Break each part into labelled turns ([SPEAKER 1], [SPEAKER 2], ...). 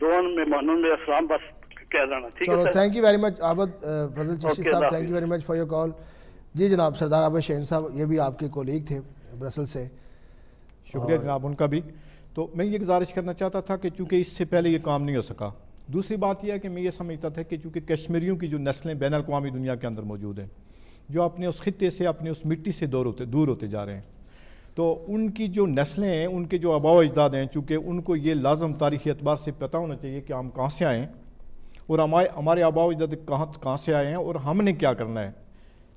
[SPEAKER 1] دونوں مہمانوں نے اسلام بس کہہ دینا. ٹھیک ہے
[SPEAKER 2] چلو
[SPEAKER 1] sir.
[SPEAKER 2] Thank you very much Abid Fazal Chishti sahab, thank you very much for your call. جی جناب سردار عابد شہین صاحب, یہ بھی آپ کے کولیگ تھے برسل سے.
[SPEAKER 3] شکریہ جناب ان کا بھی. تو میں یہ گزارش کرنا چاہتا تھا کہ چونکہ اس سے پہلے یہ کام نہیں ہو سکا. دوسری بات یہ ہے کہ میں یہ سمجھتا تھا کہ چونکہ کشمیریوں کی جو نسلیں بین الاقوامی دنیا کے اندر موجود ہیں, جو اپنے اس خطے سے اپنے اس مٹی سے دور ہوتے جا رہے ہیں, تو ان کی جو نسلیں ہیں, ان کے جو آباء و اجداد ہیں, چونکہ ان کو یہ لازم تاریخی اعتبار سے پتہ ہونا چاہیے کہ ہم کہاں سے آئے ہیں اور ہمارے آباء و اجداد کہاں سے آئے ہیں اور ہم نے کیا کرنا ہے.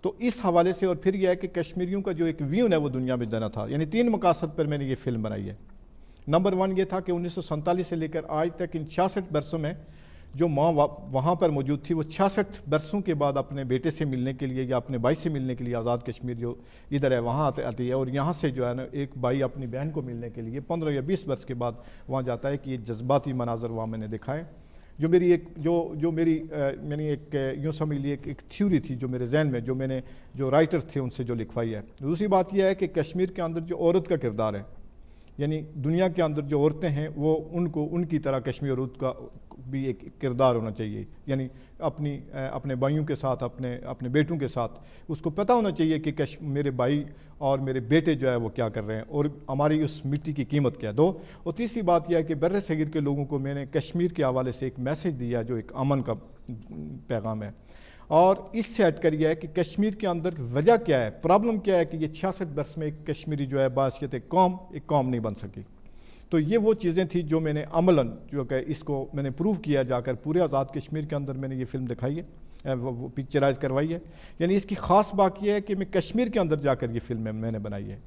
[SPEAKER 3] تو اس حوالے سے اور پھر یہ ہے کہ کشمیریوں کا جو ایک ویون ہے وہ دنیا میں دینا تھا. یعنی 3 مقاصد پر میں نے یہ فلم بنائی ہے. نمبر 1 یہ تھا کہ 1947 سے لے کر آج تک ان 66 برسوں میں جو ماں وہاں پر موجود تھی, وہ 66 برسوں کے بعد اپنے بیٹے سے ملنے کے لیے یا اپنے بھائی سے ملنے کے لیے آزاد کشمیر جو ادھر ہے وہاں آتی ہے, اور یہاں سے جو ہے نا ایک بھائی اپنی بہن کو ملنے کے لیے 15 یا 20 برس کے بعد وہاں جاتا ہے. کہ یہ جذباتی مناظر وہاں میں نے دکھائے. جو میری ایک یوں سمجھ لیے ایک تھیوری تھی جو میرے ذہن میں, جو رائٹر تھے ان سے جو لکھوائی ہے. دوسری بات یہ ہے کہ کشمیر کے اندر جو عورت کا کردار ہے, یعنی دنیا کے اندر جو عورتیں ہیں وہ ان کی طرح کشمیر عورت کا بھی ایک کردار ہونا چاہیے. یعنی اپنے بھائیوں کے ساتھ, اپنے بیٹوں کے ساتھ اس کو پتہ ہونا چاہیے کہ میرے بھائی اور میرے بیٹے جو ہے وہ کیا کر رہے ہیں اور ہماری اس مٹی کی قیمت کیا ہے. 2. اور تیسری بات یہ ہے کہ بر صغیر کے لوگوں کو میں نے کشمیر کے حوالے سے ایک میسج دیا جو ایک امن کا پیغام ہے. اور اس سے ہٹ کر یہ ہے کہ کشمیر کے اندر وجہ کیا ہے, پرابلم کیا ہے کہ یہ 66 برس میں ایک کشمیری جو ہے بحیثیت ایک قوم نہیں بن سکی. تو یہ وہ چیزیں تھیں جو میں نے عملاً جو کہ اس کو میں نے پروو کیا جا کر پورے آزاد کشمیر کے اندر میں نے یہ فلم دکھائی ہے, وہ پکچرائز کروائی ہے. یعنی اس کی خاص بات یہ ہے کہ میں کشمیر کے اندر جا کر یہ فلم میں نے بنائی ہے.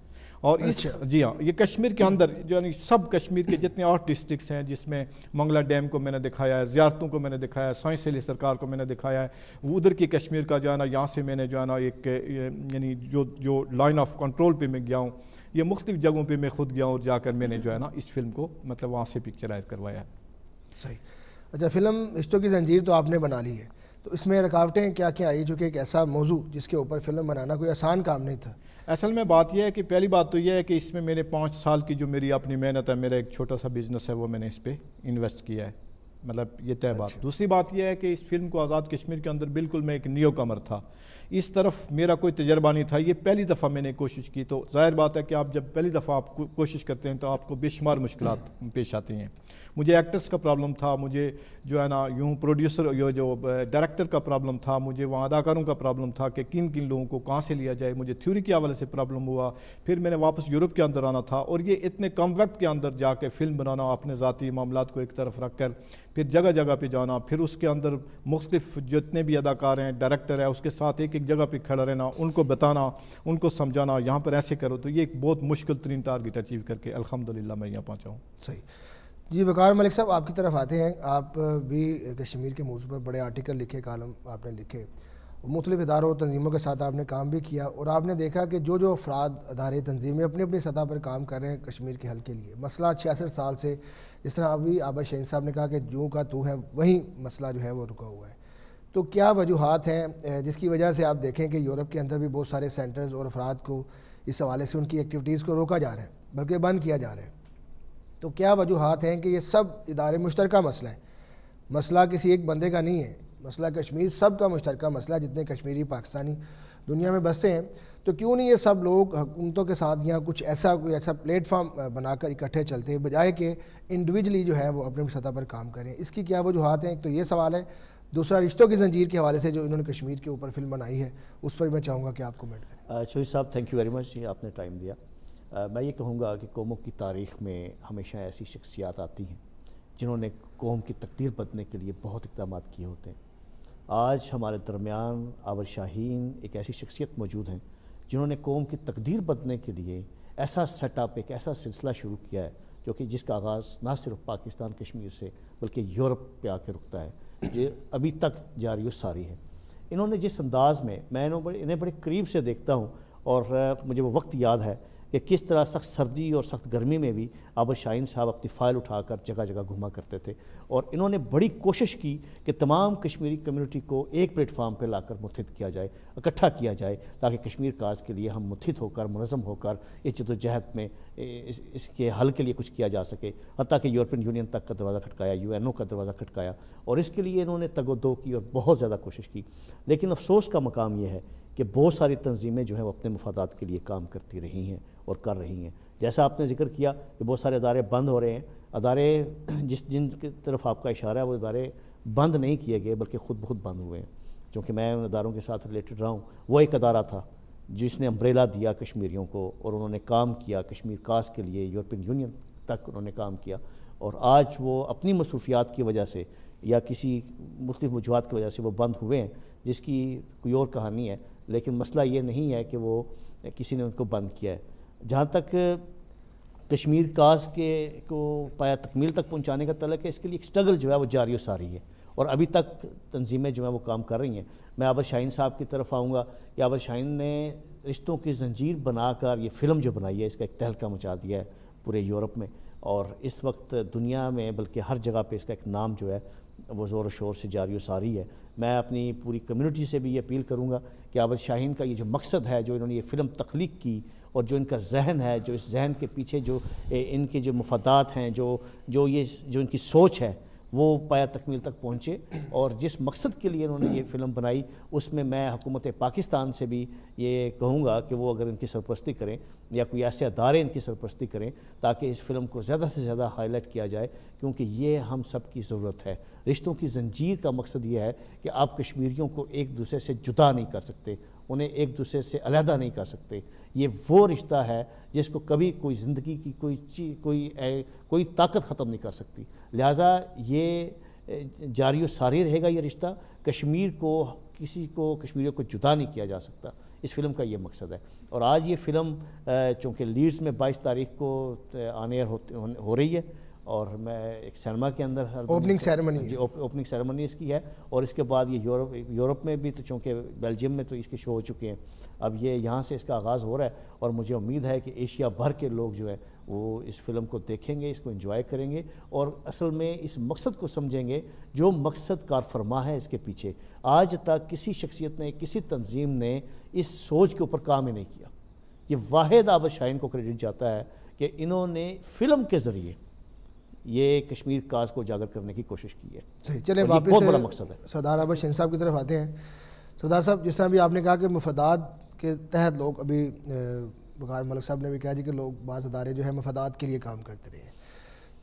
[SPEAKER 3] اور جی ہاں, یہ کشمیر کے اندر جو یعنی سب کشمیر کے جتنے 8 ڈسٹرکٹس ہیں, جس میں منگلا ڈیم کو میں نے دکھایا ہے, زیارتوں کو میں نے دکھایا ہے, سوئیں علی سرکار کو میں نے دکھایا ہے, وہ ادھر کی کشمیر کا جو ہے نا یہاں سے میں نے جو ہے نا ایک یعنی جو لائن آف کنٹرول پہ میں گیا ہوں, یہ مختلف جگہوں پہ میں خود گیا ہوں اور جا کر میں نے جو ہے نا اس فلم کو مطلب وہاں سے پکچرائز کروایا ہے.
[SPEAKER 2] صحیح. اچھا, فلم رشتوں کی زنجیر تو آپ نے بنا لی ہے, تو اس میں رکاوٹیں کیا کیا آئی, چونکہ ایک ایسا موضوع جس کے اوپر فلم بنانا کوئی آسان کام نہیں تھا؟
[SPEAKER 3] اصل میں بات یہ ہے کہ پہلی بات تو یہ ہے کہ اس میں میرے 5 سال کی جو میری اپنی محنت ہے, میرا ایک چھوٹا سا بزنس ہے, وہ میں نے اس پہ انویسٹ کیا ہے, مطلب یہ طے بات. دوسری بات یہ ہے کہ اس فلم کو آزاد کشمیر کے اندر بالکل میں ایک نیو کمر تھا, اس طرف میرا کوئی تجربہ نہیں تھا, یہ پہلی دفعہ میں نے کوشش کی. تو ظاہر بات ہے کہ آپ جب پہلی دفعہ آپ کوشش کرتے ہیں تو آپ کو بے شمار مشکلات پیش آتی ہیں. مجھے ایکٹرز کا پرابلم تھا, مجھے جو ہے نا یوں پروڈیوسر جو ڈائریکٹر کا پرابلم تھا, مجھے وہاں اداکاروں کا پرابلم تھا کہ کن لوگوں کو کہاں سے لیا جائے, مجھے تھیوری کے حوالے سے پرابلم ہوا. پھر میں نے واپس یورپ کے اندر آنا تھا, اور یہ اتنے کم وقت کے اندر جا کے فلم بنانا, اپنے ذاتی معاملات کو ایک طرف رکھ کر پھر جگہ جگہ پہ جانا, پھر اس کے اندر مختلف جتنے بھی اداکار ہیں, ڈائریکٹر ہے, اس کے ساتھ ایک جگہ پہ کھڑا رہنا, ان کو بتانا, ان کو سمجھانا یہاں پر ایسے کرو. تو یہ ایک بہت مشکل ترین ٹارگٹ اچیو کر کے الحمدللہ میں یہاں پہنچا ہوں.
[SPEAKER 2] صحیح. جی وقار ملک صاحب, آپ کی طرف آتے ہیں. آپ بھی کشمیر کے موضوع پر بڑے آرٹیکل لکھے, کالم آپ نے لکھے, مختلف اداروں اور تنظیموں کے ساتھ آپ نے کام بھی کیا, اور آپ نے دیکھا کہ جو افراد ادارے تنظیمیں اپنی اپنی سطح پر کام کر رہے ہیں کشمیر کے حل کے لیے, مسئلہ 66 سال سے جس طرح ابھی عابد شہین صاحب نے کہا کہ جو کا تو ہے وہیں مسئلہ جو ہے وہ رکا ہوا ہے. تو کیا وجوہات ہیں جس کی وجہ سے آپ دیکھیں کہ یورپ کے اندر بھی بہت سارے سینٹرز اور افراد کو اس حوالے سے ان کی ایکٹیویٹیز کو روکا جا رہا ہے بلکہ بند کیا جا رہا ہے؟ تو کیا وجوہات ہیں کہ یہ سب ادارے مشترکہ مسئلہ ہے, مسئلہ کسی ایک بندے کا نہیں ہے, مسئلہ کشمیر سب کا مشترکہ مسئلہ ہے, جتنے کشمیری پاکستانی دنیا میں بستے ہیں. تو کیوں نہیں یہ سب لوگ حکومتوں کے ساتھ یا کوئی ایسا پلیٹ فارم بنا کر اکٹھے چلتے ہیں بجائے کہ انڈیویجلی جو ہے وہ اپنی سطح پر کام کریں؟ اس کی کیا وجوہات ہیں؟ ایک تو یہ سوال ہے. دوسرا, رشتوں کی زنجیر کے حوالے سے جو انہوں نے کشمیر کے اوپر فلم بنائی ہے اس پر میں چاہوں گا کہ آپ کومنٹ کریں.
[SPEAKER 4] شوہی صاحب تھینک یو ویری مچ, آپ نے ٹائم دیا. میں یہ کہوں گا کہ قوموں کی تاریخ میں ہمیشہ ایسی شخصیات آتی ہیں جنہوں نے قوم کی تقدیر بدلنے کے لیے بہت اقدامات کیے ہوتے ہیں. آج ہمارے درمیان عابد شاہین ایک ایسی شخصیت موجود ہیں جنہوں نے قوم کی تقدیر بدلنے کے لیے ایسا سیٹ اپ, ایک ایسا سلسلہ شروع کیا ہے جو کہ جس کا آغاز نہ صرف پاکستان کشمیر سے بلکہ یورپ پہ آ کے رکتا ہے, یہ ابھی تک جاری و ساری ہے. انہوں نے جس انداز میں انہیں بڑے قریب سے دیکھتا ہوں, اور مجھے وہ وقت یاد ہے کہ کس طرح سخت سردی اور سخت گرمی میں بھی عابد شاہین صاحب اپنی فائل اٹھا کر جگہ جگہ گھوما کرتے تھے، اور انہوں نے بڑی کوشش کی کہ تمام کشمیری کمیونٹی کو ایک پلیٹ فارم پہ لا کر متحد کیا جائے، اکٹھا کیا جائے، تاکہ کشمیر کاز کے لیے ہم متحد ہو کر، منظم ہو کر اس جدوجہد میں اس کے حل کے لیے کچھ کیا جا سکے، حتیٰ کہ یورپین یونین تک کا دروازہ کھٹکایا، UN کا دروازہ کھٹکایا، اور اس کے لیے انہوں نے تگ و دو کی اور بہت زیادہ کوشش کی۔ لیکن افسوس کا مقام یہ ہے کہ بہت ساری تنظیمیں جو ہیں وہ اپنے مفادات کے لیے کام کرتی رہی ہیں اور کر رہی ہیں۔ جیسا آپ نے ذکر کیا کہ بہت سارے ادارے بند ہو رہے ہیں، ادارے جن کی طرف آپ کا اشارہ ہے وہ ادارے بند نہیں کیے گئے بلکہ خود بخود بند ہوئے ہیں، چونکہ میں ان اداروں کے ساتھ ریلیٹڈ رہا ہوں۔ وہ ایک ادارہ تھا جس نے امبریلا دیا کشمیریوں کو، اور انہوں نے کام کیا کشمیر کاز کے لیے، یورپین یونین تک انہوں نے کام کیا، اور آج وہ اپنی مصروفیات کی وجہ سے یا کسی مختلف وجوہات کی وجہ سے وہ بند ہوئے ہیں، جس کی کوئی اور کہانی ہے، لیکن مسئلہ یہ نہیں ہے کہ وہ کسی نے ان کو بند کیا ہے۔ جہاں تک کشمیر کاز کو پایا تکمیل تک پہنچانے کا تعلق ہے، اس کے لیے ایک سٹرگل جو ہے وہ جاری و ساری ہے، اور ابھی تک تنظیمیں جو ہیں وہ کام کر رہی ہیں۔ میں عابد شاہین صاحب کی طرف آؤں گا کہ عابد شاہین نے رشتوں کی زنجیر بنا کر یہ فلم جو بنائی ہے، اس کا ایک تہلکہ مچا دیا ہے پورے یورپ میں، اور اس وقت دنیا میں بلکہ ہر جگہ پہ اس کا ایک نام جو ہے وہ زور و شور سے جاری و ساری ہے۔ میں اپنی پوری کمیونٹی سے بھی یہ اپیل کروں گا کہ عابد شاہین کا یہ جو مقصد ہے، جو انہوں نے یہ فلم تخلیق کی، اور جو ان کا ذہن ہے، جو اس ذہن کے پیچھے جو ان کے جو مفادات ہیں، جو ان کی سوچ ہے، وہ پایا تکمیل تک پہنچے، اور جس مقصد کے لیے انہوں نے یہ فلم بنائی، اس میں حکومت پاکستان سے بھی یہ کہوں گا کہ وہ اگر ان کی سرپرستی کریں یا کوئی ایسے ادارے ان کی سرپرستی کریں تاکہ اس فلم کو زیادہ سے زیادہ ہائی لائٹ کیا جائے، کیونکہ یہ ہم سب کی ضرورت ہے۔ رشتوں کی زنجیر کا مقصد یہ ہے کہ آپ کشمیریوں کو ایک دوسرے سے جدا نہیں کر سکتے، انہیں ایک دوسرے سے علیحدہ نہیں کر سکتے۔ یہ وہ رشتہ ہے جس کو کبھی کوئی زندگی کی کوئی طاقت ختم نہیں کر سکتی، لہٰذا یہ جاری و ساری رہے گا یہ رشتہ۔ کشمیریوں کو جدا نہیں کیا جا سکتا، اس فلم کا یہ مقصد ہے۔ اور آج یہ فلم چونکہ لیڈز میں 22 تاریخ کو آن ایئر ہو رہی ہے، اور میں ایک سینما کے اندر
[SPEAKER 2] اوپننگ
[SPEAKER 4] سیرمنی اس کی ہے، اور اس کے بعد یہ یورپ میں بھی، تو چونکہ بیلجیم میں تو اس کے شو ہو چکے ہیں، اب یہ یہاں سے اس کا آغاز ہو رہا ہے، اور مجھے امید ہے کہ ایشیا بھر کے لوگ جو ہے وہ اس فلم کو دیکھیں گے، اس کو انجوائے کریں گے، اور اصل میں اس مقصد کو سمجھیں گے جو مقصد کار فرما ہے اس کے پیچھے۔ آج تک کسی شخصیت نے، کسی تنظیم نے اس سوچ کے اوپر کام ہی نہیں کیا۔ یہ واحد عابد شاہین کو کریڈٹ جاتا ہے کہ انہوں نے فلم کے ذریعے یہ کشمیر کاز کو اجاگر کرنے کی کوشش کی ہے۔
[SPEAKER 2] صحیح، چلیں واپس
[SPEAKER 4] بہت بڑا مقصد ہے۔
[SPEAKER 2] سردار عابد شاہین صاحب کی طرف آتے ہیں۔ سردار صاحب، جس طرح بھی آپ نے کہا کہ مفادات کے تحت لوگ، ابھی وقار ملک صاحب نے بھی کہا جی کہ لوگ، بعض ادارے جو ہے مفادات کے لیے کام کرتے رہے ہیں،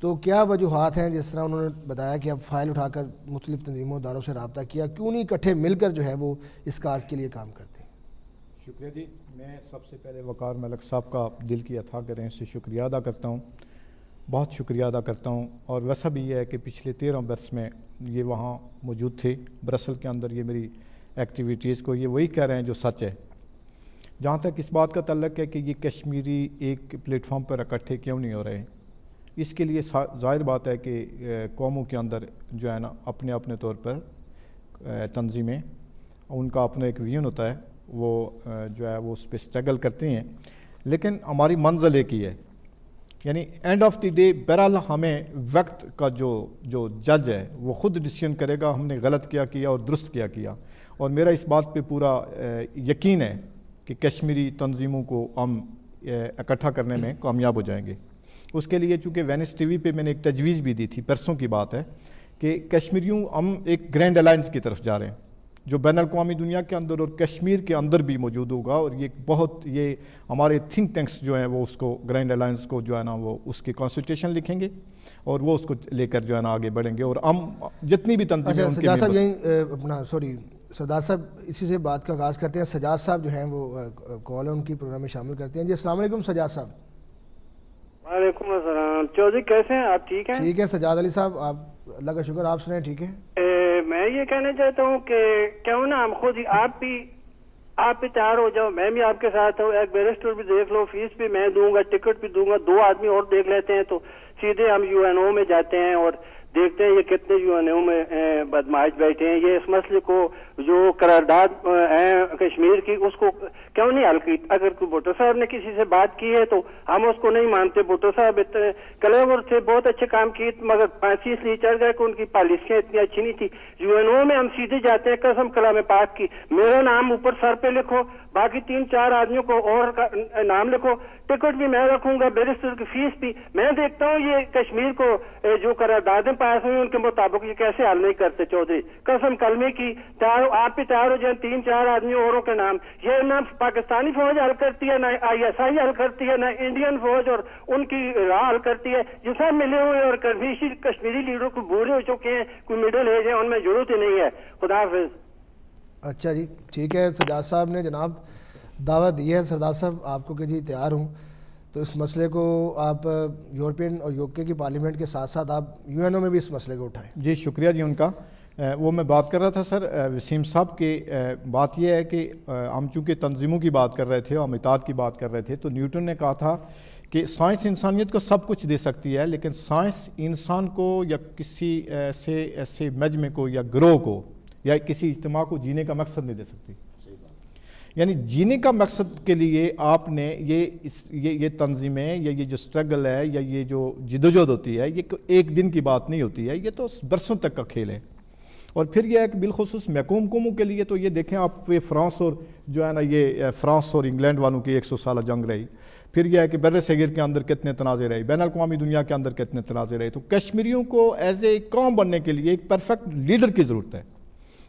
[SPEAKER 2] تو کیا وجوہات ہیں؟ جس طرح انہوں نے بتایا کہ اب فائل اٹھا کر مختلف تنظیموں اداروں سے رابطہ کیا، کیوں نہیں اکٹھے مل کر جو ہے وہ اس کاز کے لیے کام کرتے ہیں؟
[SPEAKER 3] شکریہ جی، میں سب سے پہلے وقار ملک صاحب کا دل کی اتھا کریں سے شکریہ ادا کرتا ہوں، بہت شکریہ ادا کرتا ہوں۔ اور ویسا بھی یہ ہے کہ پچھلے 13 برس میں یہ وہاں موجود تھے برسل کے اندر، یہ میری ایکٹیویٹیز کو یہ وہی کہہ رہے ہیں جو سچ ہے۔ جہاں تک اس بات کا تعلق ہے کہ یہ کشمیری ایک پلیٹ فارم پر اکٹھے کیوں نہیں ہو رہے، اس کے لیے ظاہر بات ہے کہ قوموں کے اندر جو ہے نا اپنے اپنے طور پر تنظیمیں، ان کا اپنا ایک ویژن ہوتا ہے، وہ جو ہے وہ اس پہ سٹرگل کرتے ہیں، لیکن ہماری منزل ایک ہی ہے، یعنی اینڈ آف دی ڈے بہرحال ہمیں وقت کا جو جج ہے وہ خود ڈیسیژن کرے گا ہم نے غلط کیا اور درست کیا، اور میرا اس بات پہ پورا یقین ہے کہ کشمیری تنظیموں کو ہم اکٹھا کرنے میں کامیاب ہو جائیں گے۔ اس کے لیے چونکہ وینس ٹی وی پہ میں نے ایک تجویز بھی دی تھی، پرسوں کی بات ہے، کہ کشمیریوں ہم ایک گرینڈ الائنس کی طرف جا رہے ہیں جو بین الاقوامی دنیا کے اندر اور کشمیر کے اندر بھی موجود ہوگا، اور یہ ہمارے تھنک ٹینکس جو ہیں وہ اس کو گرینڈ الائنس کو جو ہے نا وہ اس کی کانسٹیٹیوشن لکھیں گے، اور وہ اس کو لے کر جو ہے نا آگے بڑھیں گے، اور ہم جتنی بھی تنظیمیں ان کے
[SPEAKER 2] سردار صاحب اسی سے بات کا آغاز کرتے ہیں۔ سجاد صاحب جو ہیں وہ کال ان کی پروگرام میں شامل کرتے ہیں۔ جی السلام علیکم سجاد صاحب۔
[SPEAKER 5] وعلیکم السلام، چودھری کیسے ہیں آپ؟ ٹھیک ہیں؟
[SPEAKER 2] ٹھیک ہے سجاد علی صاحب، آپ اللہ کا شکر، آپ سنیں ٹھیک ہے؟
[SPEAKER 5] میں یہ کہنا چاہتا ہوں کہ کیوں نہ ہم خود ہی، آپ بھی تیار ہو جاؤ، میں بھی آپ کے ساتھ ہوں، ایک بیرسٹر بھی دیکھ لو، فیس بھی میں دوں گا، ٹکٹ بھی دوں گا، 2 آدمی اور دیکھ لیتے ہیں، تو سیدھے ہم UNO میں جاتے ہیں اور دیکھتے ہیں یہ کتنے UNO میں بدمعاش بیٹھے ہیں، یہ اس مسئلے کو جو قرارداد ہے کشمیر کی اس کو کیوں نہیں حل کی؟ اگر کوئی بھٹو صاحب نے کسی سے بات کی ہے تو ہم اس کو نہیں مانتے. بھٹو صاحب اتنے کلیور تھے, بہت اچھے کام کیے, مگر پھانسی اس لیے چڑھ گئے کہ ان کی پالیسیاں اتنی اچھی نہیں تھی. UNO میں ہم سیدھے جاتے ہیں قسم کلام پاک کی, میرا نام اوپر سر پہ لکھو, باقی 3-4 آدمیوں کو اور نام لکھو, ٹکٹ بھی میں رکھوں گا, بیرسٹر کی فیس بھی. میں دیکھتا ہوں یہ کشمیر کو جو قراردادیں پاس ہوئی ان کے مطابق یہ کیسے حل نہیں کرتے. چودھری قسم کلمے کی آپ بھی تیار ہو جائیں, 3-4 آدمیوں اوروں کے نام. یہ نہ پاکستانی فوج حل کرتی ہے, نہ ISI حل کرتی ہے, نہ انڈین فوج اور ان کی راہ حل کرتی ہے. جو سب ملے ہوئے اور کشمیری لیڈروں کو بورے ہو چکے ہیں, کوئی مڈل ایج ہے, ان میں ضرورت ہی نہیں ہے. خدا حافظ.
[SPEAKER 2] اچھا جی ٹھیک ہے, سجاد صاحب نے جناب دعوت دی ہے. سردار صاحب آپ کو کہ جی تیار ہوں تو اس مسئلے کو آپ یورپین اور UK کی پارلیمنٹ کے ساتھ ساتھ آپ UNO میں بھی اس مسئلے کو اٹھائیں.
[SPEAKER 3] جی شکریہ جی ان کا. وہ میں بات کر رہا تھا سر وسیم صاحب کی بات یہ ہے کہ ہم چونکہ تنظیموں کی بات کر رہے تھے اور اطاعت کی بات کر رہے تھے, تو نیوٹن نے کہا تھا کہ سائنس انسانیت کو سب کچھ دے سکتی ہے, لیکن سائنس انسان کو یا کسی ایسے مجمع کو یا گروہ کو یا کسی اجتماع کو جینے کا مقصد نہیں دے سکتی. یعنی جینے کا مقصد کے لیے آپ نے یہ تنظیمیں یا یہ جو سٹرگل ہے یا یہ جو جدوجہد ہوتی ہے, یہ ایک دن کی بات نہیں ہوتی ہے, یہ تو برسوں تک کا کھیل ہے. اور پھر یہ ہے کہ بالخصوص محکوم قوموں کے لیے تو یہ دیکھیں آپ, یہ فرانس اور جو ہے نا یہ فرانس اور انگلینڈ والوں کی 100 سالہ جنگ رہی. پھر یہ ہے کہ بر صغیر کے اندر کتنے تنازع رہے, بین الاقوامی دنیا کے اندر کتنے تنازع رہے. تو کشمیریوں کو ایز اے قوم بننے کے لیے ایک پرفیکٹ لیڈر کی ضرورت ہے,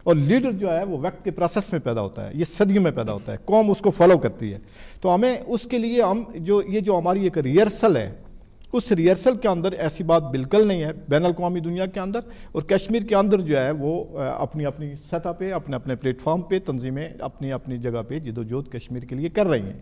[SPEAKER 3] اور لیڈر جو ہے وہ وقت کے پروسیس میں پیدا ہوتا ہے, یہ صدیوں میں پیدا ہوتا ہے, قوم اس کو فالو کرتی ہے. تو ہمیں اس کے لیے یہ جو ہماری ایک ریہرسل ہے, اس ریہرسل کے اندر ایسی بات بالکل نہیں ہے بین الاقوامی دنیا کے اندر. اور کشمیر کے اندر جو ہے وہ اپنی اپنی سطح پہ اپنے اپنے پلیٹ فارم پہ تنظیمیں اپنی اپنی جگہ پہ جدوجہد کشمیر کے لیے کر رہی ہیں.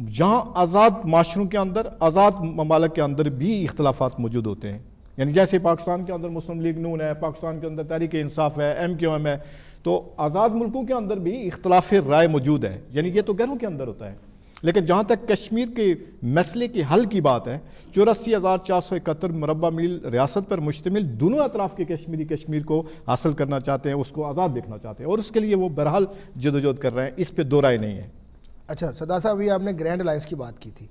[SPEAKER 3] جہاں آزاد معاشروں کے اندر, آزاد ممالک کے اندر بھی اختلافات موجود ہوتے ہیں. یعنی جیسے پاکستان کے اندر مسلم لیگ نون ہے, پاکستان کے اندر تحریک انصاف ہے, MQM ہے, تو آزاد ملکوں کے اندر بھی اختلاف رائے موجود ہے. یعنی یہ تو گھروں کے اندر ہوتا ہے. لیکن جہاں تک کشمیر کے مسئلے کے حل کی بات ہے, 84,471 مربع میل ریاست پر مشتمل دونوں اطراف کے کشمیر کو حاصل کرنا چاہتے ہیں, اس کو آزاد دیکھنا چاہتے ہیں, اور اس کے لیے وہ بہرحال جدوجہد کر رہے ہیں, اس پہ دو رائے نہیں ہے.
[SPEAKER 2] اچھا سردار صاحب, ابھی آپ نے گرینڈ الائنس کی بات کی تھی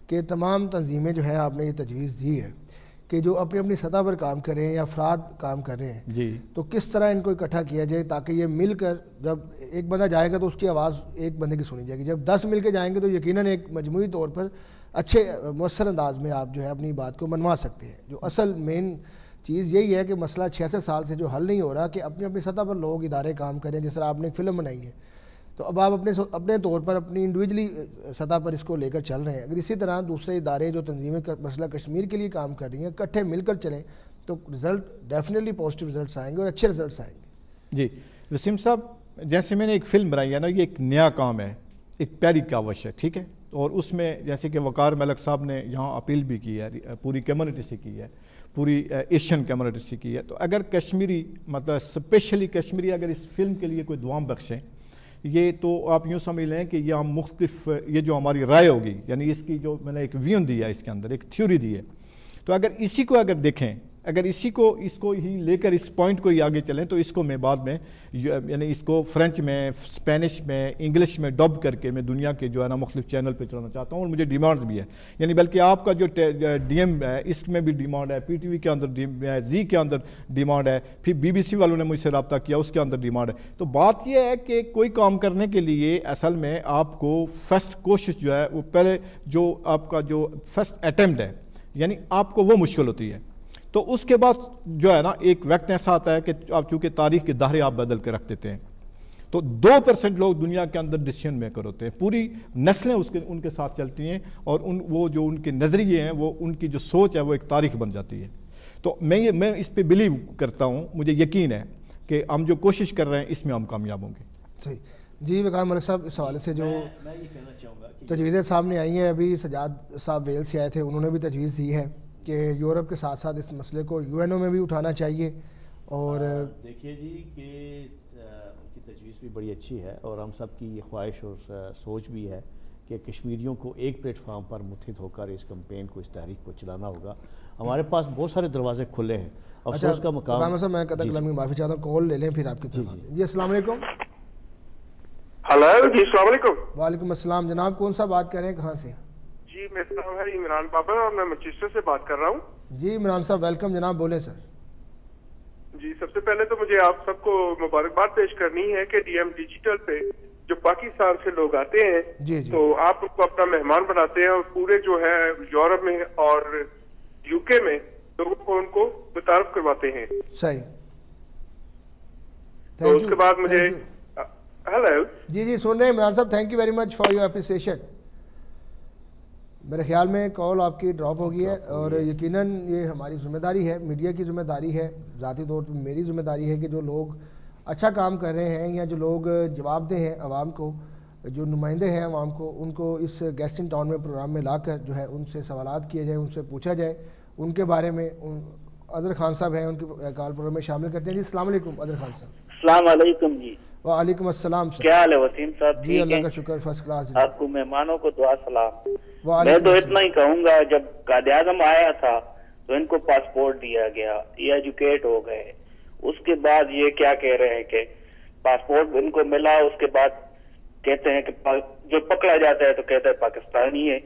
[SPEAKER 2] کہ تمام تنظیمیں جو ہے آپ نے یہ تجویز دی ہے کہ جو اپنی اپنی سطح پر کام کر رہے ہیں یا افراد کام کر رہے ہیں,
[SPEAKER 3] جی
[SPEAKER 2] تو کس طرح ان کو اکٹھا کیا جائے تاکہ یہ مل کر, جب ایک بندہ جائے گا تو اس کی آواز ایک بندے کی سنی جائے گی, جب 10 مل کے جائیں گے تو یقیناً ایک مجموعی طور پر اچھے مؤثر انداز میں آپ جو ہے اپنی بات کو منوا سکتے ہیں. جو اصل مین چیز یہی ہے کہ مسئلہ 66 سال سے جو حل نہیں ہو رہا کہ اپنی اپنی سطح پر لوگ ادارے کام کریں. جس طرح آپ نے ایک فلم بنائی ہے تو اب آپ اپنے طور پر اپنی انڈیویجلی سطح پر اس کو لے کر چل رہے ہیں. اگر اسی طرح دوسرے ادارے جو تنظیمیں مسئلہ کشمیر کے لیے کام کر رہی ہیں اکٹھے مل کر چلیں تو رزلٹ ڈیفینیٹلی پازیٹیو رزلٹس آئیں گے اور اچھے رزلٹس آئیں گے.
[SPEAKER 3] جی وسیم صاحب, جیسے میں نے ایک فلم بنائی ہے نا, یہ ایک نیا کام ہے, ایک پیاری کاوش ہے, ٹھیک ہے, اور اس میں جیسے کہ وقار ملک صاحب نے یہاں اپیل بھی کی ہے, پوری کمیونٹی سے کی ہے, پوری ایشین کمیونٹی سے کی ہے. تو اگر کشمیری مطلب اسپیشلی کشمیری اگر اس فلم کے لیے کوئی دعام بخشیں, یہ تو آپ یوں سمجھ لیں کہ یہ ہم مختلف یہ جو ہماری رائے ہوگی, یعنی اس کی جو میں نے ایک ویون دی ہے, اس کے اندر ایک تھیوری دی ہے, تو اگر اسی کو اگر دیکھیں, اگر اس کو ہی لے کر اس پوائنٹ کو ہی آگے چلیں, تو اس کو میں بعد میں یعنی اس کو فرینچ میں, اسپینش میں, انگلش میں ڈب کر کے میں دنیا کے جو ہے نا مختلف چینل پہ چلانا چاہتا ہوں, اور مجھے ڈیمانڈز بھی ہے. یعنی بلکہ آپ کا جو DM ہے اس میں بھی ڈیمانڈ ہے, PTV کے اندر زی کے اندر ڈیمانڈ ہے, پھر BBC والوں نے مجھ سے رابطہ کیا, اس کے اندر ڈیمانڈ ہے. تو بات یہ ہے کہ کوئی کام کرنے کے لیے اصل میں آپ کو فرسٹ کوشش جو ہے وہ پہلے جو آپ کا جو فرسٹ اٹیمپٹ ہے, یعنی آپ کو وہ مشکل ہوتی ہے. تو اس کے بعد جو ہے نا ایک وقت ایسا آتا ہے کہ آپ چونکہ تاریخ کے دہرے آپ بدل کے رکھ دیتے ہیں, تو 2% لوگ دنیا کے اندر ڈیسیژن میکر ہوتے ہیں, پوری نسلیں ان کے ساتھ چلتی ہیں, اور وہ جو ان کے نظریے ہیں, وہ ان کی جو سوچ ہے وہ ایک تاریخ بن جاتی ہے. تو میں اس پہ بلیو کرتا ہوں, مجھے یقین ہے کہ ہم جو کوشش کر رہے ہیں اس میں ہم کامیاب ہوں گے.
[SPEAKER 2] صحیح. جی وقار ملک صاحب, اس حوالے سے جو
[SPEAKER 4] میں یہ کہنا چاہوں گا کہ
[SPEAKER 2] تجویزیں سامنے آئی ہیں, ابھی سجاد صاحب ویل سے آئے تھے, انہوں نے بھی تجویز دی ہے کہ یورپ کے ساتھ ساتھ اس مسئلے کو UNO میں بھی اٹھانا چاہیے. اور
[SPEAKER 4] دیکھیے جی کہ ان کی تجویز بھی بڑی اچھی ہے, اور ہم سب کی یہ خواہش اور سوچ بھی ہے کہ کشمیریوں کو ایک پلیٹ فارم پر متحد ہو کر اس کمپین کو, اس تحریک کو چلانا ہوگا. ہمارے پاس بہت سارے دروازے کھلے ہیں. افسوس کا مقام
[SPEAKER 2] صاحب, میں قطع کلام کی معافی چاہتا ہوں, کال لے لیں پھر آپ کی طرف. جی السلام علیکم.
[SPEAKER 6] ہلو جی السلام علیکم.
[SPEAKER 2] وعلیکم السلام جناب, کون سا بات کر رہے ہیں, کہاں سے؟
[SPEAKER 6] جی میرا نام ہے عمران بابا اور میں مانچسٹر سے بات کر رہا ہوں.
[SPEAKER 2] جی عمران صاحب ویلکم جناب, بولے سر.
[SPEAKER 6] جی سب سے پہلے تو مجھے آپ سب کو مبارکباد پیش کرنی ہے کہ ڈی ایم ڈیجیٹل پہ جو پاکستان سے لوگ آتے ہیں
[SPEAKER 2] جی جی
[SPEAKER 6] تو آپ ان کو اپنا مہمان بناتے ہیں اور پورے جو ہے یورپ میں اور یو کے میں لوگوں کو ان کو متعارف کرواتے ہیں.
[SPEAKER 2] صحیح.
[SPEAKER 6] تو اس کے بعد مجھے ہیلو
[SPEAKER 2] جی جی سن رہے ہیں عمران صاحب, thank you very much for your appreciation. میرے خیال میں کال آپ کی ڈراپ ہو گئی ہے اور یقیناً یہ ہماری ذمہ داری ہے, میڈیا کی ذمہ داری ہے, ذاتی طور پر میری ذمہ داری ہے کہ جو لوگ اچھا کام کر رہے ہیں یا جو لوگ جواب دہ ہیں عوام کو, جو نمائندے ہیں عوام کو, ان کو اس گیسٹ ان ٹاؤن میں پروگرام میں لا کر جو ہے ان سے سوالات کیے جائیں, ان سے پوچھا جائے ان کے بارے میں. اظہر خان صاحب ہیں, ان کی کال پروگرام میں شامل کرتے ہیں. جی السلام علیکم اظہر خان صاحب.
[SPEAKER 7] السلام علیکم جی.
[SPEAKER 2] وعلیکم السلام سر.
[SPEAKER 7] کیا حال ہے وسیم صاحب؟
[SPEAKER 2] جی اللہ کا شکر, فرسٹ کلاس.
[SPEAKER 7] آپ کو مہمانوں کو دعا سلام. میں تو اتنا ہی کہوں گا, جب قائد اعظم آیا تھا تو ان کو پاسپورٹ دیا گیا, یہ ایجوکیٹ ہو گئے. اس کے بعد یہ کیا کہہ رہے ہیں کہ پاسپورٹ ان کو ملا, اس کے بعد کہتے ہیں کہ جو پکڑا جاتا ہے تو کہتا ہے پاکستانی ہے,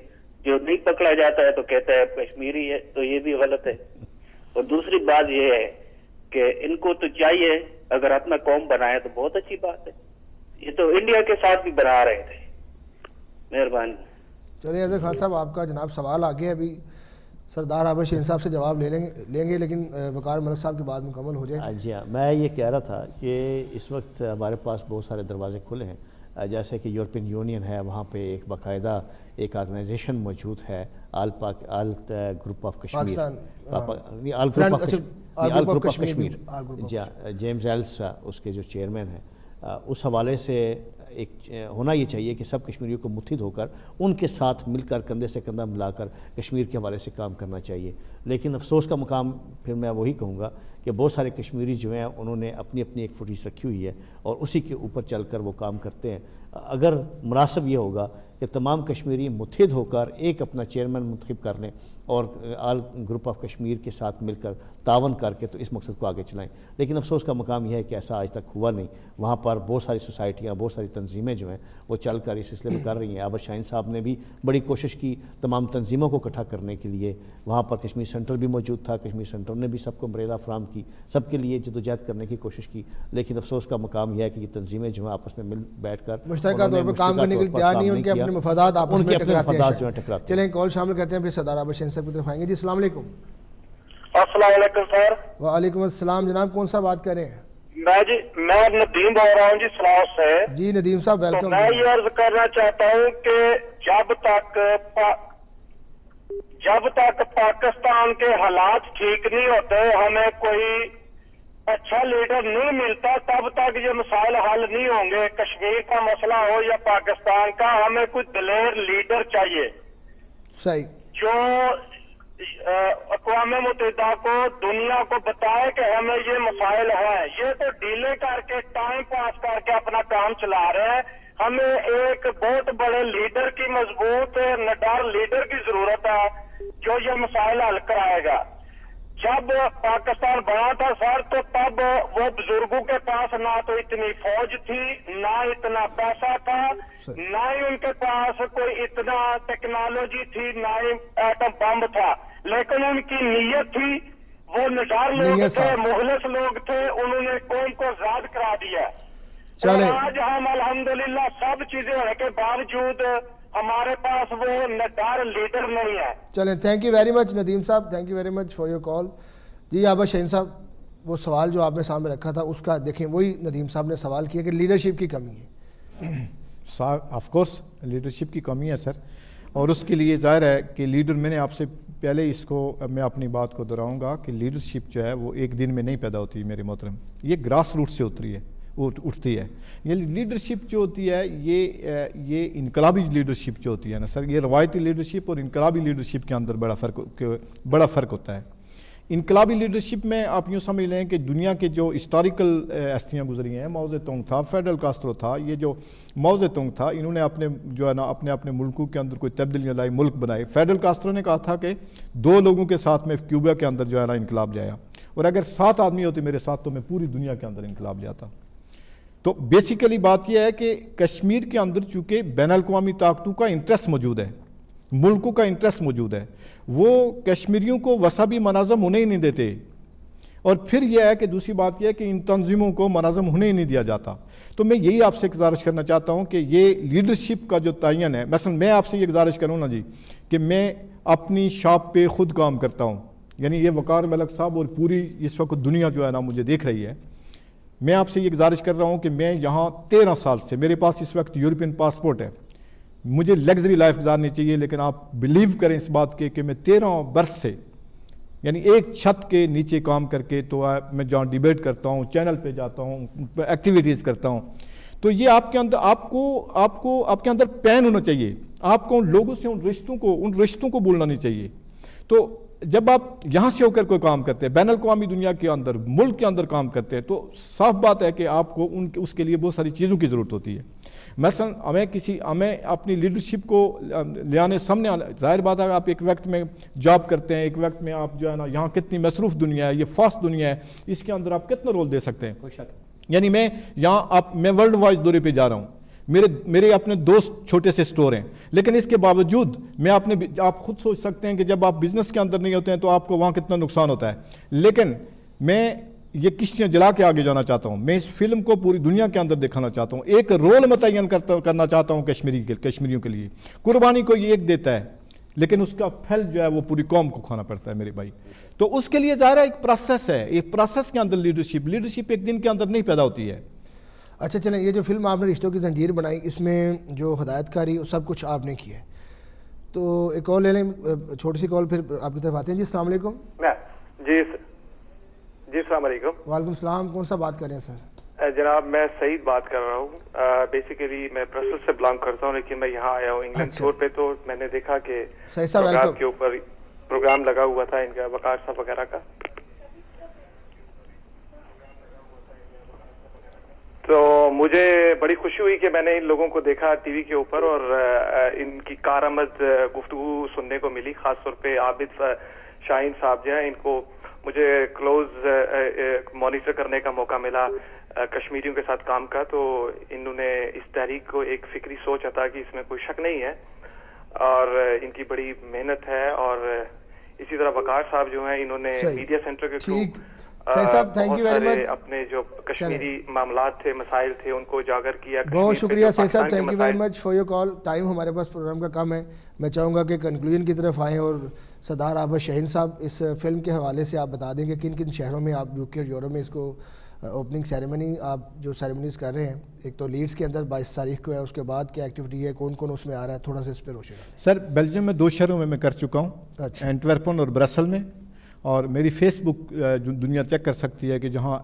[SPEAKER 7] جو نہیں پکڑا جاتا ہے تو کہتا ہے کشمیری ہے. تو یہ بھی غلط ہے. اور دوسری بات یہ ہے کہ ان کو تو چاہیے اگر اپنا قوم بنائے تو بہت اچھی بات ہے. یہ تو انڈیا کے ساتھ بھی بنا رہے تھے. مہربانی.
[SPEAKER 2] چلیے اظہر خان صاحب آپ کا جناب سوال آگے ابھی سردار عابد شہین صاحب سے جواب لیں گے لیکن وقار ملک صاحب کی بات مکمل ہو جائے.
[SPEAKER 4] جی ہاں, میں یہ کہہ رہا تھا کہ اس وقت ہمارے پاس بہت سارے دروازے کھلے ہیں. جیسے کہ یورپین یونین ہے, وہاں پہ ایک باقاعدہ ایک آرگنائزیشن موجود ہے, all group of Kashmir, all group of Kashmir. جی ہاں, جیمز ایلس اس کے جو چیئرمین ہیں. اس حوالے سے ایک ہونا یہ چاہیے کہ سب کشمیریوں کو متحد ہو کر ان کے ساتھ مل کر کندھے سے کندھا ملا کر کشمیر کے حوالے سے کام کرنا چاہیے. لیکن افسوس کا مقام پھر میں وہی کہوں گا کہ بہت سارے کشمیری جو ہیں انہوں نے اپنی اپنی ایک فوٹیج رکھی ہوئی ہے اور اسی کے اوپر چل کر وہ کام کرتے ہیں. اگر مناسب یہ ہوگا کہ تمام کشمیری متحد ہو کر ایک اپنا چیئرمین منتخب کر لیں اور آل گروپ آف کشمیر کے ساتھ مل کر تعاون کر کے تو اس مقصد کو آگے چلائیں. لیکن افسوس کا مقام یہ ہے کہ ایسا آج تک ہوا نہیں. وہاں پر بہت ساری سوسائٹیاں, بہت ساری تنظیمیں جو ہیں وہ چل کر اس سلسلے میں کر رہی ہیں. عابد شاہین صاحب نے بھی بڑی کوشش کی تمام تنظیموں کو اکٹھا کرنے کے لیے. وہاں پر کشمیر سینٹر بھی موجود تھا, کشمیر سینٹر نے بھی سب کو امبریلا فراہم کی, سب کے لیے جدوجہد کرنے کی کوشش کی. لیکن افسوس کا مقام یہ ہے کہ یہ تنظیمیں جو ہیں آپس میں مل بیٹھ کر
[SPEAKER 2] مشترکہ طور پر کام کرنے کے لیے تیار نہیں, ان کے اپنے مفادات آپس میں ٹکراتے ہیں. چلیں کال شامل کرتے ہیں, پھر سردار عابد شاہین صاحب کی طرف آئیں گے. جی السلام علیکم.
[SPEAKER 1] السلام علیکم سر.
[SPEAKER 2] وعلیکم السلام جناب, کون سا بات کر رہے ہیں؟
[SPEAKER 1] میں ندیم بول رہا ہوں جی سلاؤ سے.
[SPEAKER 2] جی ندیم صاحب ویلکم.
[SPEAKER 1] میں یہ عرض کرنا چاہتا ہوں کہ جب تک پاکستان کے حالات ٹھیک نہیں ہوتے, ہمیں کوئی اچھا لیڈر نہیں ملتا, تب تک یہ مسائل حل نہیں ہوں گے. کشمیر کا مسئلہ ہو یا پاکستان کا, ہمیں کوئی دلیر لیڈر چاہیے.
[SPEAKER 2] صحیح.
[SPEAKER 1] جو اقوام متحدہ کو, دنیا کو بتائے کہ ہمیں یہ مسائل ہیں. یہ تو ڈیلے کر کے ٹائم پاس کر کے اپنا کام چلا رہے ہیں. ہمیں ایک بہت بڑے لیڈر کی, مضبوط نڈر لیڈر کی ضرورت ہے جو یہ مسائل حل کرائے گا. جب پاکستان بنا تھا سر تو تب وہ بزرگوں کے پاس نہ تو اتنی فوج تھی, نہ اتنا پیسہ تھا, نہ ہی ان کے پاس کوئی اتنا ٹیکنالوجی تھی, نہ ہی ایٹم بم تھا. لیکن ان کی نیت تھی, وہ نڈر لوگ تھے, مخلص لوگ تھے, انہوں نے قوم کو آزاد کرا دیا. آج ہم الحمدللہ سب چیزیں ہونے کے باوجود ہمارے پاس وہ نڈر لیڈر نہیں ہے.
[SPEAKER 2] چلیں thank you very much Nadeem sahab, thank you very much for your call. جی عابد شاہین صاحب, وہ سوال جو آپ نے سامنے رکھا تھا اس کا دیکھیں, وہی ندیم صاحب نے سوال کیا کہ لیڈرشپ کی کمی ہے.
[SPEAKER 3] آف کورس لیڈرشپ کی کمی ہے سر, اور اس کے لیے ظاہر ہے کہ لیڈر, میں نے آپ سے پہلے اس کو, میں اپنی بات کو دہراؤں گا کہ لیڈرشپ جو ہے وہ ایک دن میں نہیں پیدا ہوتی میرے محترم, یہ گراس روٹ سے اٹھتی ہے. یہ لیڈرشپ جو ہوتی ہے یہ انقلابی لیڈرشپ جو ہوتی ہے نا سر, یہ روایتی لیڈرشپ اور انقلابی لیڈرشپ کے اندر بڑا فرق ہوتا ہے. انقلابی لیڈرشپ میں آپ یوں سمجھ لیں کہ دنیا کے جو ہسٹوریکل ہستیاں گزری ہیں, ماؤ زے تونگ تھا, فیڈل کاسٹرو تھا, یہ جو ماؤ زے تونگ تھا, انہوں نے اپنے جو ہے نا اپنے ملکوں کے اندر کوئی تبدیلیاں لائی, ملک بنائے. فیڈل کاسٹرو نے کہا تھا کہ 2 لوگوں کے ساتھ میں کیوبا کے اندر جو ہے نا انقلاب جایا, اور اگر 7 آدمی ہوتے میرے ساتھ تو میں پوری دنیا کے اندر انقلاب جاتا. تو بیسیکلی بات یہ ہے کہ کشمیر کے اندر چونکہ بین الاقوامی طاقتوں کا انٹرسٹ موجود ہے، ملکوں کا انٹرسٹ موجود ہے، وہ کشمیریوں کو وسابی مناظم ہونے ہی نہیں دیتے. اور پھر یہ ہے کہ دوسری بات یہ ہے کہ ان تنظیموں کو مناظم ہونے ہی نہیں دیا جاتا. تو میں یہی آپ سے گزارش کرنا چاہتا ہوں کہ یہ لیڈرشپ کا جو تعین ہے، مثلا میں آپ سے یہ گزارش کروں نا جی کہ میں اپنی شاپ پہ خود کام کرتا ہوں، یعنی یہ وقار ملک صاحب اور پوری اس وقت دنیا جو ہے نا مجھے دیکھ رہی ہے. میں آپ سے یہ گزارش کر رہا ہوں کہ میں یہاں 13 سال سے، میرے پاس اس وقت یورپین پاسپورٹ ہے، مجھے لگژری لائف گزارنی چاہیے، لیکن آپ بلیو کریں اس بات کے کہ میں 13 برس سے یعنی ایک چھت کے نیچے کام کر کے تو میں جہاں ڈیبیٹ کرتا ہوں، چینل پہ جاتا ہوں، ایکٹیویٹیز کرتا ہوں. تو یہ آپ کے اندر آپ کے اندر پین ہونا چاہیے، آپ کو ان لوگوں سے ان رشتوں کو بھولنا نہیں چاہیے. تو جب آپ یہاں سے ہو کر کوئی کام کرتے ہیں، بین الاقوامی دنیا کے اندر، ملک کے اندر کام کرتے ہیں، تو صاف بات ہے کہ آپ کو اس کے لیے بہت ساری چیزوں کی ضرورت ہوتی ہے. مثلا ہمیں اپنی لیڈرشپ کو لے سامنے آنا، ظاہر بات ہے آپ ایک وقت میں جاب کرتے ہیں، ایک وقت میں آپ جو ہے نا یہاں کتنی مصروف دنیا ہے، یہ فاسٹ دنیا ہے، اس کے اندر آپ کتنا رول دے سکتے ہیں. یعنی میں ورلڈ وائز دورے پہ جا رہا ہوں، میرے اپنے دوست چھوٹے سے سٹور ہیں، لیکن اس کے باوجود آپ خود سوچ سکتے ہیں کہ جب آپ بزنس کے اندر نہیں ہوتے ہیں تو آپ کو وہاں کتنا نقصان ہوتا ہے. لیکن میں یہ کشتیاں جلا کے آگے جانا چاہتا ہوں، میں اس فلم کو پوری دنیا کے اندر دکھانا چاہتا ہوں، ایک رول متعین کرنا چاہتا ہوں کشمیریوں کے لیے. قربانی کو یہ ایک دیتا ہے، لیکن اس کا پھل جو ہے وہ پوری قوم کو کھانا پڑتا ہے میرے بھائی. تو اس کے لیے ظاہر ایک پروسیس ہے، ایک پروسیس کے اندر لیڈرشپ ایک دن کے اندر نہیں پیدا ہوتی ہے.
[SPEAKER 2] اچھا چلیں، یہ جو فلم آپ نے رشتوں کی زنجیر بنائی، اس میں جو ہدایت کاری سب کچھ آپ نے کی ہے، تو ایک کال لے لیں، چھوٹی سی کال، پھر آپ کی طرف آتے ہیں. جی السلام علیکم.
[SPEAKER 8] جی السلام علیکم.
[SPEAKER 2] وعلیکم السلام. کون سا بات کر رہے ہیں سر؟
[SPEAKER 8] جناب میں سعید بات کر رہا ہوں. بیسیکلی میں برسل سے بلانگ کرتا ہوں، لیکن میں یہاں آیا ہوں انگلینڈ ٹور پہ. تو میں نے دیکھا کہ پروگرام کے اوپر پروگرام لگا ہوا تھا ان کا، وقار صاحب وغیرہ کا. تو مجھے بڑی خوشی ہوئی کہ میں نے ان لوگوں کو دیکھا ٹی وی کے اوپر، اور ان کی کارآمد گفتگو سننے کو ملی. خاص طور پہ عابد شاہین صاحب جو ہیں، ان کو مجھے کلوز مانیٹر کرنے کا موقع ملا کشمیریوں کے ساتھ کام کا. تو انہوں نے اس تحریک کو ایک فکری سوچ عطا کی، اس میں کوئی شک نہیں ہے، اور ان کی بڑی محنت ہے. اور اسی طرح وقار صاحب جو ہیں، انہوں نے میڈیا سینٹر کے تھرو اپنے جو کشمیری معاملات تھے، مسائل تھے، ان کو اجاگر کیا.
[SPEAKER 2] بہت شکریہ سید صاحب، thank you very much for your call. Time ہمارے پاس پروگرام کا کم ہے، میں چاہوں گا کہ کنکلوژن کی طرف آئیں، اور سردار عابد شاہین صاحب اس فلم کے حوالے سے آپ بتا دیں کہ کن کن شہروں میں آپ UK اور یورپ میں اس کو اوپننگ سیریمنی آپ جو سیریمنیز کر رہے ہیں. ایک تو لیڈز کے اندر 22 تاریخ کو ہے، اس کے بعد کیا ایکٹیویٹی ہے، کون کون اس میں آ رہا ہے، تھوڑا سا اس پہ روشنی.
[SPEAKER 3] سر بیلجیم میں 2 شہروں میں کر چکا ہوں، اینٹورپن اور برسل میں. اور میری فیس بک جو دنیا چیک کر سکتی ہے کہ جہاں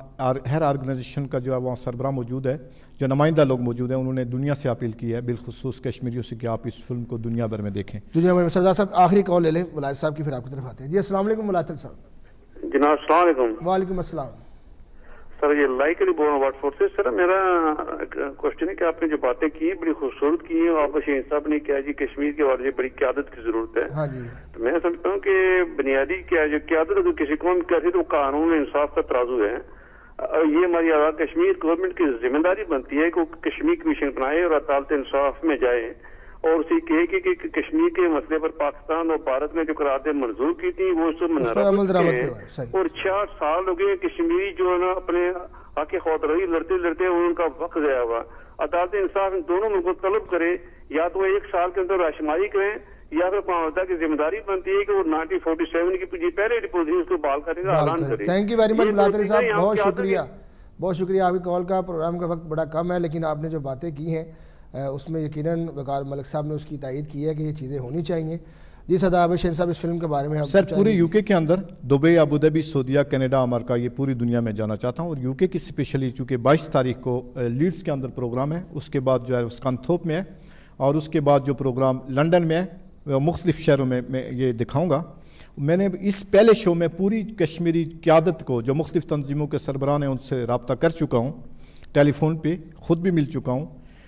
[SPEAKER 3] ہر آرگنائزیشن کا جو ہے وہاں سربراہ موجود ہے، جو نمائندہ لوگ موجود ہیں، انہوں نے دنیا سے اپیل کی ہے، بالخصوص کشمیریوں سے، کہ آپ اس فلم کو دنیا بھر میں دیکھیں.
[SPEAKER 2] دنیا میں. سردار صاحب آخری کال لے لیں ولایت صاحب کی، پھر آپ کی طرف آتے ہیں. جی السلام علیکم ولایت صاحب.
[SPEAKER 9] جناب السلام علیکم.
[SPEAKER 2] وعلیکم السلام.
[SPEAKER 9] سر یہ لائک علی بول رہا ہوں واٹ فور سے. سر میرا کوشچن ہے کہ آپ نے جو باتیں کی ہیں بڑی خوبصورت کی ہیں. آپ شاہین صاحب نے کیا جی کشمیر کے بارے میں بڑی قیادت کی ضرورت ہے.
[SPEAKER 2] ہاں جی.
[SPEAKER 9] تو میں سمجھتا ہوں کہ بنیادی کیا جو قیادت اگر کسی قوم کی کہتے تو قانون انصاف کا ترازو ہے. یہ ہماری آزاد کشمیر گورنمنٹ کی ذمہ داری بنتی ہے کہ وہ کشمیر کمیشن بنائے اور عدالت انصاف میں جائے، اور اسے کہے کہ کشمیر کے مسئلے پر پاکستان اور بھارت نے جو قرارداد منظور کی تھی وہ اس پر اور 66 سال ہو گئے کشمیری جو ہے نا اپنے حق خودروی لڑتے ان کا وقت ضائع ہوا. عدالت انصاف ان دونوں ملکوں کو طلب کرے، یا تو وہ 1 سال کے اندر راشماری کریں، یا پھر قوم کی ذمہ داری بنتی ہے کہ وہ 1947 کی پہلے ڈپوزیشن کو بحال کرنے کا اعلان کرے.
[SPEAKER 2] تھینک یو ویری مچ ولایت علی صاحب، بہت شکریہ. بہت شکریہ. آپ کی کال کا پروگرام کا وقت بڑا کم ہے، لیکن آپ نے جو باتیں کی ہیں اس میں یقیناً وقار ملک صاحب نے اس کی تائید کی ہے کہ یہ چیزیں ہونی چاہیے. جی سردار عابد شاہین صاحب اس فلم کے بارے میں
[SPEAKER 3] سر پوری UK کے اندر دبئی، ابوظہبی، سعودیہ، کینیڈا، امریکہ، یہ پوری دنیا میں جانا چاہتا ہوں. اور UK کی اسپیشلی چونکہ 22 تاریخ کو لیڈز کے اندر پروگرام ہے، اس کے بعد جو ہے اسکانتھوپ میں ہے، اور اس کے بعد جو پروگرام لنڈن میں ہے، مختلف شہروں میں میں یہ دکھاؤں گا. میں نے اس پہلے شو میں پوری کشمیری قیادت کو جو مختلف تنظیموں کے سربراہ ہیں ان سے رابطہ کر چکا ہوں، ٹیلی فون پہ خود بھی مل چکا ہوں.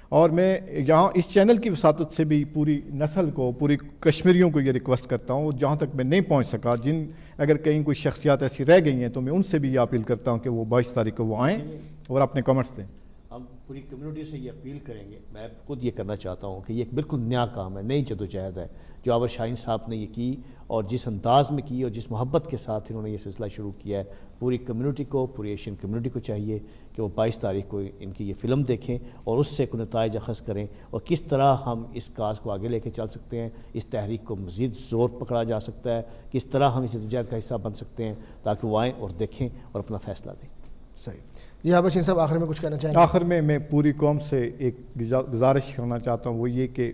[SPEAKER 3] اور میں یہاں اس چینل کی وساطت سے بھی پوری نسل کو، پوری کشمیریوں کو یہ ریکویسٹ کرتا ہوں، جہاں تک میں نہیں پہنچ سکا، اگر کہیں کوئی شخصیات ایسی رہ گئی ہیں تو میں ان سے بھی یہ اپیل کرتا ہوں کہ وہ 22 تاریخ کو وہ آئیں اور اپنے کمنٹس دیں.
[SPEAKER 4] پوری کمیونٹی سے یہ اپیل کریں گے. میں خود یہ کرنا چاہتا ہوں کہ یہ ایک بالکل نیا کام ہے, نئی جدوجہد ہے جو عابد شاہین صاحب نے یہ کی, اور جس انداز میں کی اور جس محبت کے ساتھ انہوں نے یہ سلسلہ شروع کیا ہے. پوری کمیونٹی کو, پوری ایشین کمیونٹی کو چاہیے کہ وہ 22 تاریخ کو ان کی یہ فلم دیکھیں اور اس سے کوئی نتائج اخذ کریں, اور کس طرح ہم اس کاز کو آگے لے کے چل سکتے ہیں, اس تحریک کو مزید زور پکڑا جا سکتا ہے, کس طرح ہم اس جدوجہد کا حصہ بن سکتے ہیں تاکہ وہ آئیں اور دیکھیں اور اپنا فیصلہ دیں.
[SPEAKER 2] صحیح. جی عابد شاہین صاحب, آخر میں کچھ کہنا چاہیں گے؟
[SPEAKER 3] آخر میں پوری قوم سے ایک گزارش کرنا چاہتا ہوں, وہ یہ کہ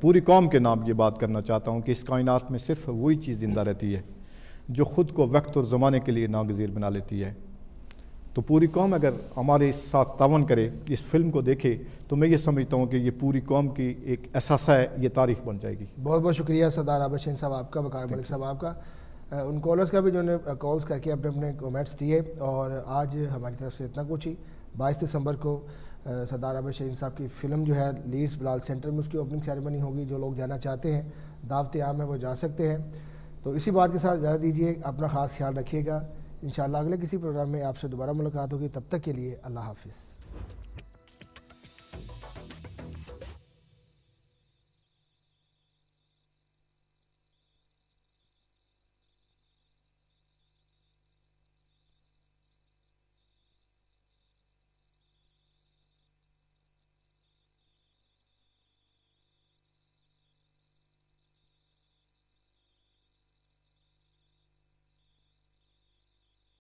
[SPEAKER 3] پوری قوم کے نام یہ بات کرنا چاہتا ہوں کہ اس کائنات میں صرف وہی چیز زندہ رہتی ہے جو خود کو وقت اور زمانے کے لیے ناگزیر بنا لیتی ہے. تو پوری قوم اگر ہمارے ساتھ تعاون کرے, اس فلم کو دیکھے, تو میں یہ سمجھتا ہوں کہ یہ پوری قوم کی ایک احساسہ ہے, یہ تاریخ بن جائے گی.
[SPEAKER 2] بہت بہت شکریہ سردار عابد شاہین صاحب آپ کا, وقار ملک صاحب آپ کا, ان کالرز کا بھی جو نے کالز کر کے اپنے اپنے کومنٹس دیے. اور آج ہماری طرف سے اتنا کچھ ہی. 22 دسمبر کو سردار عابد شاہین صاحب کی فلم جو ہے لیڈز بلال سینٹر میں اس کی اوپننگ سیریمنی ہوگی. جو لوگ جانا چاہتے ہیں, دعوت عام ہے, وہ جا سکتے ہیں. تو اسی بات کے ساتھ اجازت دیجیے, اپنا خاص خیال رکھیے گا. انشاءاللہ اگلے کسی پروگرام میں آپ سے دوبارہ ملاقات ہوگی. تب تک کے لیے اللہ حافظ.